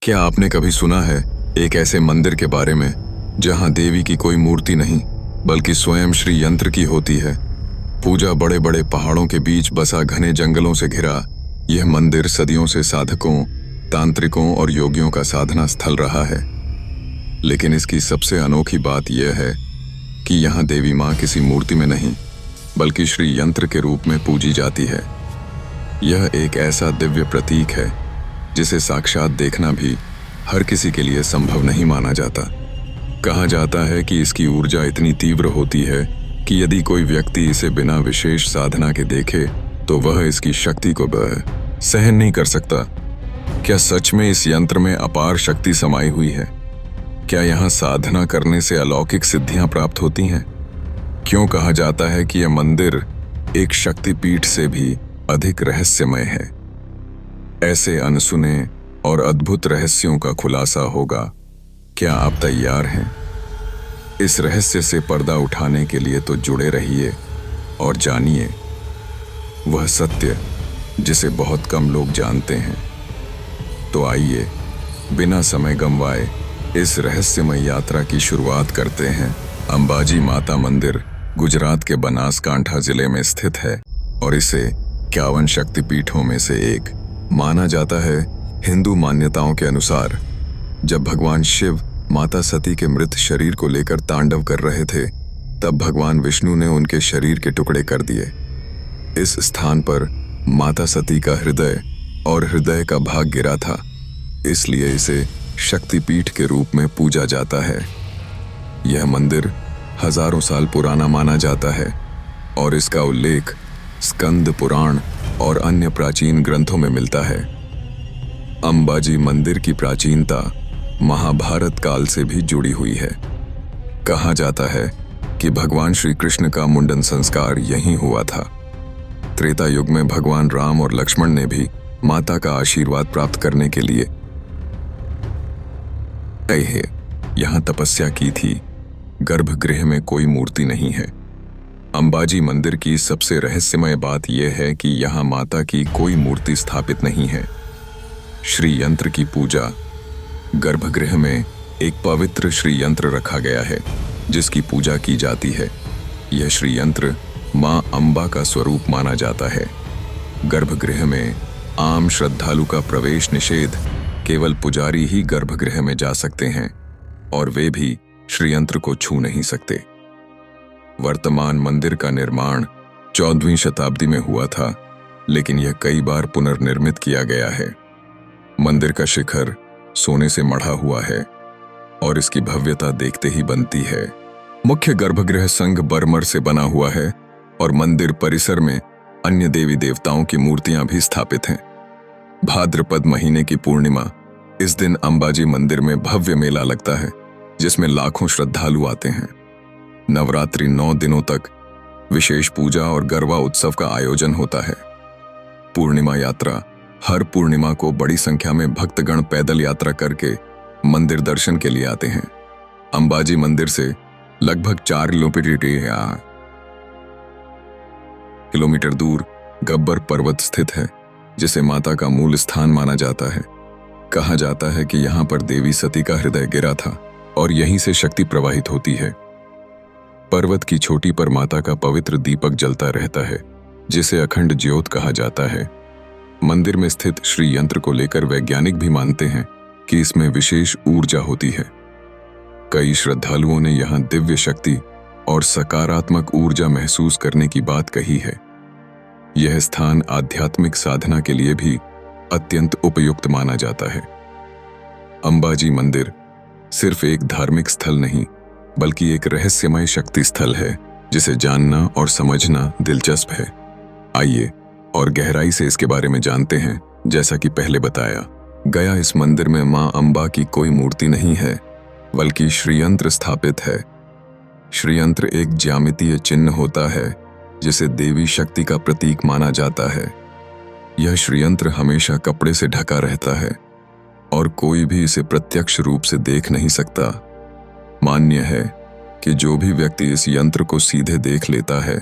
क्या आपने कभी सुना है एक ऐसे मंदिर के बारे में जहां देवी की कोई मूर्ति नहीं बल्कि स्वयं श्री यंत्र की होती है। पूजा बड़े बड़े पहाड़ों के बीच बसा घने जंगलों से घिरा यह मंदिर सदियों से साधकों, तांत्रिकों और योगियों का साधना स्थल रहा है। लेकिन इसकी सबसे अनोखी बात यह है कि यहाँ देवी माँ किसी मूर्ति में नहीं बल्कि श्री यंत्र के रूप में पूजी जाती है। यह एक ऐसा दिव्य प्रतीक है जिसे साक्षात देखना भी हर किसी के लिए संभव नहीं माना जाता। कहा जाता है कि इसकी ऊर्जा इतनी तीव्र होती है कि यदि कोई व्यक्ति इसे बिना विशेष साधना के देखे तो वह इसकी शक्ति को सहन नहीं कर सकता। क्या सच में इस यंत्र में अपार शक्ति समाई हुई है? क्या यहाँ साधना करने से अलौकिक सिद्धियां प्राप्त होती हैं? क्यों कहा जाता है कि यह मंदिर एक शक्तिपीठ से भी अधिक रहस्यमय है? ऐसे अनसुने और अद्भुत रहस्यों का खुलासा होगा। क्या आप तैयार हैं? इस रहस्य से पर्दा उठाने के लिए तो जुड़े रहिए और जानिए वह सत्य जिसे बहुत कम लोग जानते हैं। तो आइए बिना समय गंवाए इस रहस्यमय यात्रा की शुरुआत करते हैं। अंबाजी माता मंदिर गुजरात के बनासकांठा जिले में स्थित है और इसे 51 शक्तिपीठों में से एक माना जाता है। हिंदू मान्यताओं के अनुसार जब भगवान शिव माता सती के मृत शरीर को लेकर तांडव कर रहे थे तब भगवान विष्णु ने उनके शरीर के टुकड़े कर दिए। इस स्थान पर माता सती का हृदय और हृदय का भाग गिरा था, इसलिए इसे शक्तिपीठ के रूप में पूजा जाता है। यह मंदिर हजारों साल पुराना माना जाता है और इसका उल्लेख स्कंद पुराण और अन्य प्राचीन ग्रंथों में मिलता है। अंबाजी मंदिर की प्राचीनता महाभारत काल से भी जुड़ी हुई है। कहा जाता है कि भगवान श्री कृष्ण का मुंडन संस्कार यहीं हुआ था। त्रेता युग में भगवान राम और लक्ष्मण ने भी माता का आशीर्वाद प्राप्त करने के लिए यहाँ तपस्या की थी। गर्भगृह में कोई मूर्ति नहीं है। अंबाजी मंदिर की सबसे रहस्यमय बात यह है कि यहाँ माता की कोई मूर्ति स्थापित नहीं है। श्री यंत्र की पूजा गर्भगृह में एक पवित्र श्री यंत्र रखा गया है जिसकी पूजा की जाती है। यह श्री यंत्र माँ अम्बा का स्वरूप माना जाता है। गर्भगृह में आम श्रद्धालु का प्रवेश निषेध, केवल पुजारी ही गर्भगृह में जा सकते हैं और वे भी श्री यंत्र को छू नहीं सकते। वर्तमान मंदिर का निर्माण 14वीं शताब्दी में हुआ था, लेकिन यह कई बार पुनर्निर्मित किया गया है। मंदिर का शिखर सोने से मढ़ा हुआ है और इसकी भव्यता देखते ही बनती है। मुख्य गर्भगृह संग बरमर से बना हुआ है और मंदिर परिसर में अन्य देवी देवताओं की मूर्तियां भी स्थापित हैं। भाद्रपद महीने की पूर्णिमा, इस दिन अंबाजी मंदिर में भव्य मेला लगता है जिसमें लाखों श्रद्धालु आते हैं। नवरात्रि 9 दिनों तक विशेष पूजा और गरबा उत्सव का आयोजन होता है। पूर्णिमा यात्रा, हर पूर्णिमा को बड़ी संख्या में भक्तगण पैदल यात्रा करके मंदिर दर्शन के लिए आते हैं। अंबाजी मंदिर से लगभग 4 किलोमीटर दूर गब्बर पर्वत स्थित है जिसे माता का मूल स्थान माना जाता है। कहा जाता है कि यहाँ पर देवी सती का हृदय गिरा था और यहीं से शक्ति प्रवाहित होती है। पर्वत की चोटी पर माता का पवित्र दीपक जलता रहता है जिसे अखंड ज्योत कहा जाता है। मंदिर में स्थित श्री यंत्र को लेकर वैज्ञानिक भी मानते हैं कि इसमें विशेष ऊर्जा होती है। कई श्रद्धालुओं ने यहाँ दिव्य शक्ति और सकारात्मक ऊर्जा महसूस करने की बात कही है। यह स्थान आध्यात्मिक साधना के लिए भी अत्यंत उपयुक्त माना जाता है। अंबाजी मंदिर सिर्फ एक धार्मिक स्थल नहीं बल्कि एक रहस्यमय शक्ति स्थल है जिसे जानना और समझना दिलचस्प है। आइए और गहराई से इसके बारे में जानते हैं। जैसा कि पहले बताया गया, इस मंदिर में मां अम्बा की कोई मूर्ति नहीं है बल्कि श्रीयंत्र स्थापित है। श्रीयंत्र एक ज्यामितीय चिन्ह होता है जिसे देवी शक्ति का प्रतीक माना जाता है। यह श्रीयंत्र हमेशा कपड़े से ढका रहता है और कोई भी इसे प्रत्यक्ष रूप से देख नहीं सकता। मान्य है कि जो भी व्यक्ति इस यंत्र को सीधे देख लेता है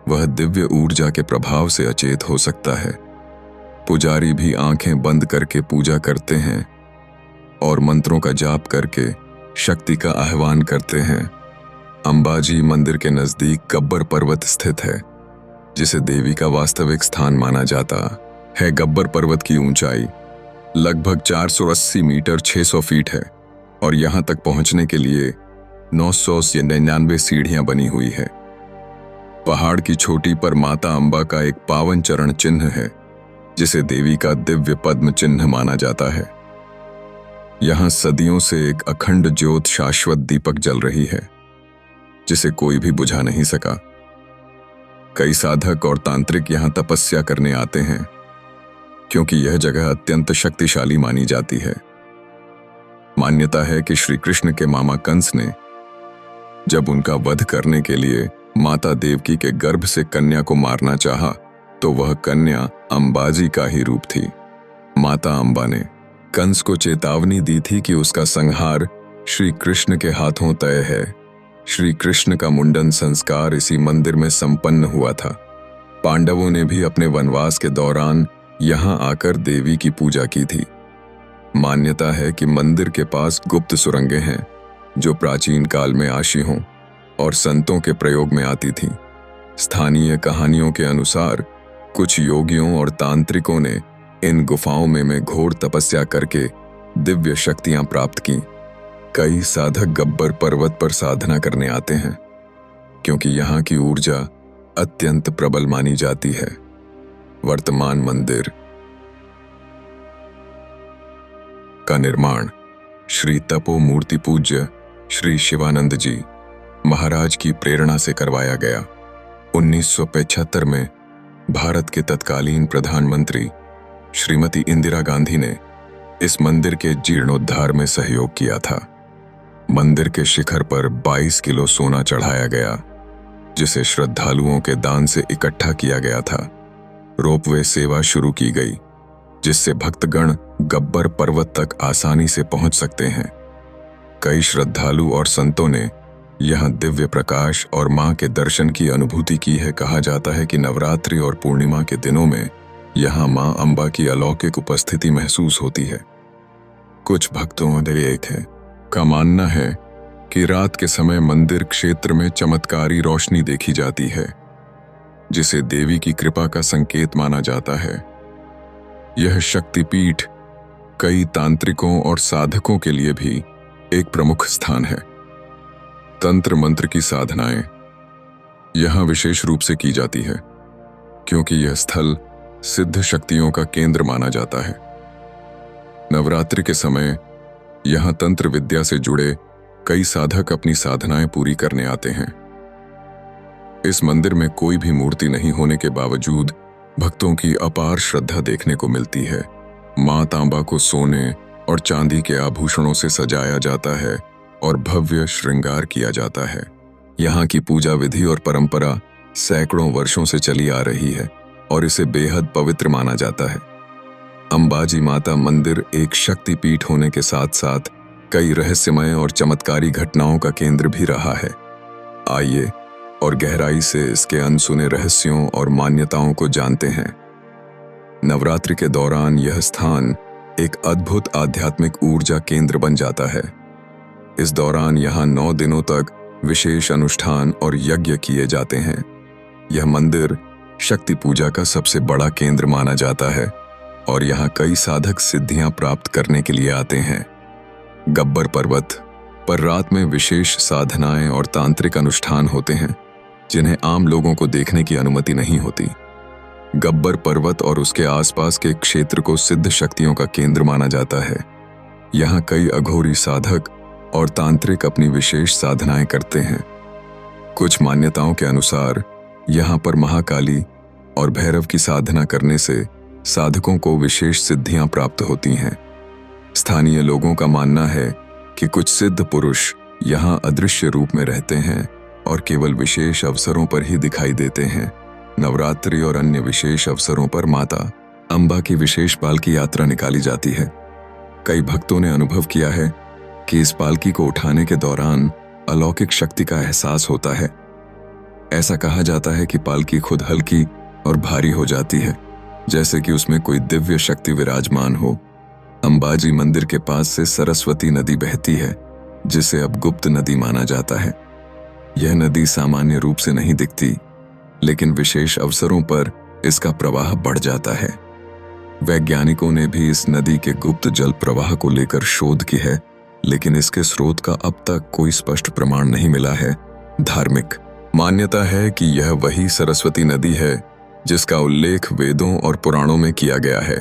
वह दिव्य ऊर्जा के प्रभाव से अचेत हो सकता है। पुजारी भी आंखें बंद करके पूजा करते हैं और मंत्रों का जाप करके शक्ति का आह्वान करते हैं। अंबाजी मंदिर के नजदीक गब्बर पर्वत स्थित है, जिसे देवी का वास्तविक स्थान माना जाता है। गब्बर पर्वत की ऊंचाई लगभग 480 मीटर 600 फीट है और यहां तक पहुंचने के लिए 999 सीढ़ियां बनी हुई है। पहाड़ की चोटी पर माता अंबा का एक पावन चरण चिन्ह है, जिसे देवी का दिव्य पद्म चिन्ह माना जाता है। यहां सदियों से एक अखंड ज्योत शाश्वत दीपक जल रही है, जिसे कोई भी बुझा नहीं सका। कई साधक और तांत्रिक यहां तपस्या करने आते हैं, क्योंकि यह जगह अत्यंत शक्तिशाली मानी जाती है। मान्यता है कि श्री कृष्ण के मामा कंस ने जब उनका वध करने के लिए माता देवकी के गर्भ से कन्या को मारना चाहा, तो वह कन्या अंबाजी का ही रूप थी। माता अंबा ने कंस को चेतावनी दी थी कि उसका संहार श्री कृष्ण के हाथों तय है। श्री कृष्ण का मुंडन संस्कार इसी मंदिर में संपन्न हुआ था। पांडवों ने भी अपने वनवास के दौरान यहां आकर देवी की पूजा की थी। मान्यता है कि मंदिर के पास गुप्त सुरंगें हैं, जो प्राचीन काल में आशीहों और संतों के प्रयोग में आती थीं। स्थानीय कहानियों के अनुसार कुछ योगियों और तांत्रिकों ने इन गुफाओं में घोर तपस्या करके दिव्य शक्तियां प्राप्त की। कई साधक गब्बर पर्वत पर साधना करने आते हैं, क्योंकि यहाँ की ऊर्जा अत्यंत प्रबल मानी जाती है। वर्तमान मंदिर का निर्माण श्री तपो मूर्ति पूज्य श्री शिवानंद जी महाराज की प्रेरणा से करवाया गया। 1975 में भारत के तत्कालीन प्रधानमंत्री श्रीमती इंदिरा गांधी ने इस मंदिर के जीर्णोद्धार में सहयोग किया था। मंदिर के शिखर पर 22 किलो सोना चढ़ाया गया, जिसे श्रद्धालुओं के दान से इकट्ठा किया गया था। रोपवे सेवा शुरू की गई, जिससे भक्तगण गब्बर पर्वत तक आसानी से पहुंच सकते हैं। कई श्रद्धालु और संतों ने यहां दिव्य प्रकाश और मां के दर्शन की अनुभूति की है। कहा जाता है कि नवरात्रि और पूर्णिमा के दिनों में यहां मां अंबा की अलौकिक उपस्थिति महसूस होती है। कुछ भक्तों का मानना है कि रात के समय मंदिर क्षेत्र में चमत्कारी रोशनी देखी जाती है, जिसे देवी की कृपा का संकेत माना जाता है। यह शक्तिपीठ कई तांत्रिकों और साधकों के लिए भी एक प्रमुख स्थान है। तंत्र मंत्र की साधनाएं यहां विशेष रूप से की जाती है, क्योंकि यह स्थल सिद्ध शक्तियों का केंद्र माना जाता है। नवरात्रि के समय यहां तंत्र विद्या से जुड़े कई साधक अपनी साधनाएं पूरी करने आते हैं। इस मंदिर में कोई भी मूर्ति नहीं होने के बावजूद भक्तों की अपार श्रद्धा देखने को मिलती है। मां तांबा को सोने और चांदी के आभूषणों से सजाया जाता है और भव्य श्रृंगार किया जाता है। यहाँ की पूजा विधि और परंपरा सैकड़ों वर्षों से चली आ रही है और इसे बेहद पवित्र माना जाता है। अंबाजी माता मंदिर एक शक्तिपीठ होने के साथ साथ कई रहस्यमय और चमत्कारी घटनाओं का केंद्र भी रहा है। आइए और गहराई से इसके अनसुने रहस्यों और मान्यताओं को जानते हैं। नवरात्रि के दौरान यह स्थान एक अद्भुत आध्यात्मिक ऊर्जा केंद्र बन जाता है। इस दौरान यहाँ 9 दिनों तक विशेष अनुष्ठान और यज्ञ किए जाते हैं। यह मंदिर शक्ति पूजा का सबसे बड़ा केंद्र माना जाता है और यहाँ कई साधक सिद्धियां प्राप्त करने के लिए आते हैं। गब्बर पर्वत पर रात में विशेष साधनाएं और तांत्रिक अनुष्ठान होते हैं, जिन्हें आम लोगों को देखने की अनुमति नहीं होती। गब्बर पर्वत और उसके आसपास के क्षेत्र को सिद्ध शक्तियों का केंद्र माना जाता है। यहाँ कई अघोरी साधक और तांत्रिक अपनी विशेष साधनाएं करते हैं। कुछ मान्यताओं के अनुसार यहाँ पर महाकाली और भैरव की साधना करने से साधकों को विशेष सिद्धियां प्राप्त होती हैं। स्थानीय लोगों का मानना है कि कुछ सिद्ध पुरुष यहाँ अदृश्य रूप में रहते हैं और केवल विशेष अवसरों पर ही दिखाई देते हैं। नवरात्रि और अन्य विशेष अवसरों पर माता अंबा की विशेष पालकी यात्रा निकाली जाती है। कई भक्तों ने अनुभव किया है कि इस पालकी को उठाने के दौरान अलौकिक शक्ति का एहसास होता है। ऐसा कहा जाता है कि पालकी खुद हल्की और भारी हो जाती है, जैसे कि उसमें कोई दिव्य शक्ति विराजमान हो। अंबाजी मंदिर के पास से सरस्वती नदी बहती है, जिसे अब गुप्त नदी माना जाता है। यह नदी सामान्य रूप से नहीं दिखती, लेकिन विशेष अवसरों पर इसका प्रवाह बढ़ जाता है। वैज्ञानिकों ने भी इस नदी के गुप्त जल प्रवाह को लेकर शोध की है, लेकिन इसके स्रोत का अब तक कोई स्पष्ट प्रमाण नहीं मिला है। धार्मिक मान्यता है कि यह वही सरस्वती नदी है जिसका उल्लेख वेदों और पुराणों में किया गया है।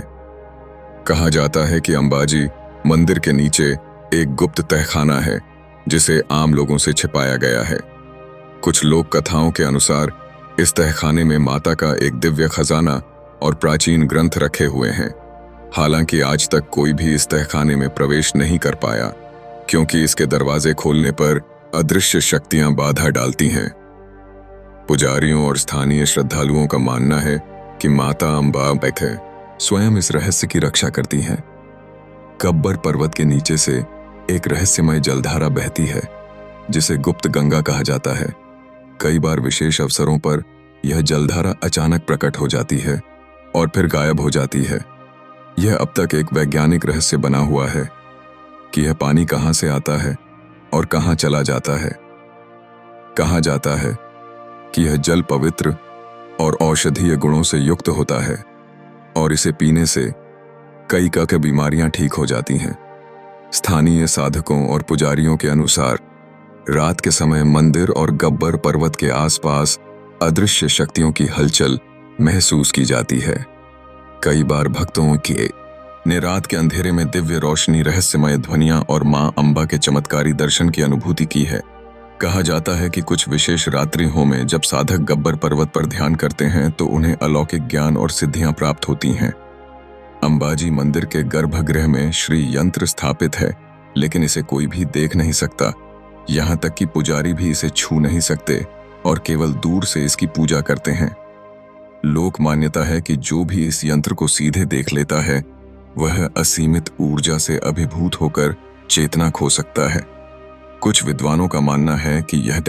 कहा जाता है कि अंबाजी मंदिर के नीचे एक गुप्त तहखाना है, जिसे आम लोगों से छिपाया गया है। कुछ लोक कथाओं के अनुसार इस तहखाने में माता का एक दिव्य खजाना और प्राचीन ग्रंथ रखे हुए हैं। हालांकि आज तक कोई भी इस तहखाने में प्रवेश नहीं कर पाया, क्योंकि इसके दरवाजे खोलने पर अदृश्य शक्तियां बाधा डालती हैं। पुजारियों और स्थानीय श्रद्धालुओं का मानना है कि माता अम्बा है स्वयं इस रहस्य की रक्षा करती हैं। गब्बर पर्वत के नीचे से एक रहस्यमय जलधारा बहती है, जिसे गुप्त गंगा कहा जाता है। कई बार विशेष अवसरों पर यह जलधारा अचानक प्रकट हो जाती है और फिर गायब हो जाती है। यह अब तक एक वैज्ञानिक रहस्य बना हुआ है कि यह पानी कहां से आता है और कहां चला जाता है। कहा जाता है कि यह जल पवित्र और औषधीय गुणों से युक्त होता है और इसे पीने से कई का बीमारियां ठीक हो जाती हैं। स्थानीय साधकों और पुजारियों के अनुसार रात के समय मंदिर और गब्बर पर्वत के आसपास अदृश्य शक्तियों की हलचल महसूस की जाती है। कई बार भक्तों ने रात के अंधेरे में दिव्य रोशनी, रहस्यमय ध्वनियां और मां अम्बा के चमत्कारी दर्शन की अनुभूति की है। कहा जाता है कि कुछ विशेष रात्रियों में जब साधक गब्बर पर्वत पर ध्यान करते हैं तो उन्हें अलौकिक ज्ञान और सिद्धियां प्राप्त होती हैं। अंबाजी मंदिर के गर्भगृह में श्री यंत्र स्थापित है, लेकिन इसे कोई भी देख नहीं सकता। यहाँ तक कि पुजारी भी इसे छू नहीं सकते और केवल दूर से इसकी पूजा करते हैं। लोक मान्यता है कि जो भी इस यंत्र को सीधे देख लेता है, वह असीमित ऊर्जा से अभिभूत होकर चेतना खो सकता है। कुछ विद्वानों का मानना है कि यह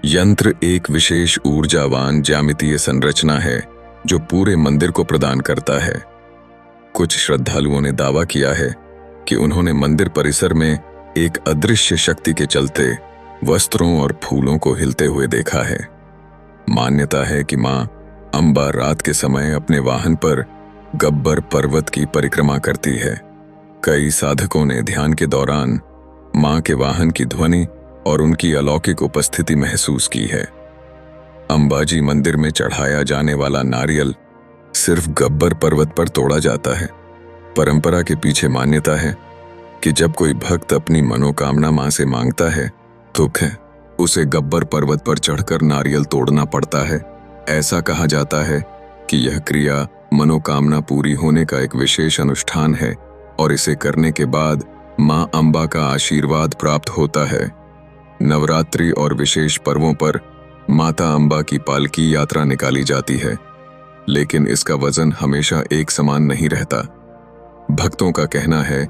यंत्र एक विशेष ऊर्जावान ज्यामितीय संरचना है जो पूरे मंदिर को प्रदान करता है। कुछ श्रद्धालुओं ने दावा किया है कि उन्होंने मंदिर परिसर में एक अदृश्य शक्ति के चलते वस्त्रों और फूलों को हिलते हुए देखा है। मान्यता है कि मां अम्बा रात के समय अपने वाहन पर गब्बर पर्वत की परिक्रमा करती है। कई साधकों ने ध्यान के दौरान मां के वाहन की ध्वनि और उनकी अलौकिक उपस्थिति महसूस की है। अंबाजी मंदिर में चढ़ाया जाने वाला नारियल सिर्फ गब्बर पर्वत पर तोड़ा जाता है। परंपरा के पीछे मान्यता है कि जब कोई भक्त अपनी मनोकामना मां से मांगता है तो उसे गब्बर पर्वत पर चढ़कर नारियल तोड़ना पड़ता है। ऐसा कहा जाता है कि यह क्रिया मनोकामना पूरी होने का एक विशेष अनुष्ठान है और इसे करने के बाद मां अम्बा का आशीर्वाद प्राप्त होता है। नवरात्रि और विशेष पर्वों पर माता अम्बा की पालकी यात्रा निकाली जाती है, लेकिन इसका वजन हमेशा एक समान नहीं रहता। भक्तों का कहना है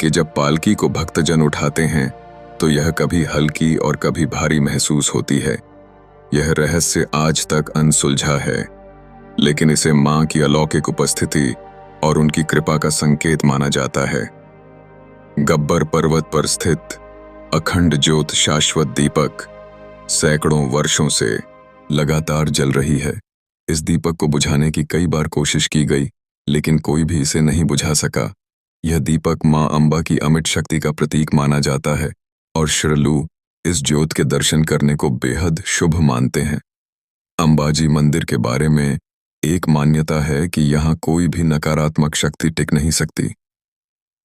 कि जब पालकी को भक्तजन उठाते हैं तो यह कभी हल्की और कभी भारी महसूस होती है। यह रहस्य आज तक अनसुलझा है, लेकिन इसे मां की अलौकिक उपस्थिति और उनकी कृपा का संकेत माना जाता है। गब्बर पर्वत पर स्थित अखंड ज्योत शाश्वत दीपक सैकड़ों वर्षों से लगातार जल रही है। इस दीपक को बुझाने की कई बार कोशिश की गई, लेकिन कोई भी इसे नहीं बुझा सका। यह दीपक मां अम्बा की अमिट शक्ति का प्रतीक माना जाता है और श्रद्धालु इस ज्योत के दर्शन करने को बेहद शुभ मानते हैं। अंबाजी मंदिर के बारे में एक मान्यता है कि यहाँ कोई भी नकारात्मक शक्ति टिक नहीं सकती।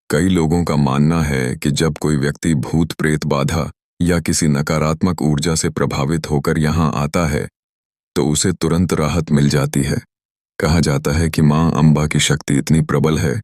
कई लोगों का मानना है कि जब कोई व्यक्ति भूत प्रेत बाधा या किसी नकारात्मक ऊर्जा से प्रभावित होकर यहाँ आता है तो उसे तुरंत राहत मिल जाती है। कहा जाता है कि मां अम्बा की शक्ति इतनी प्रबल है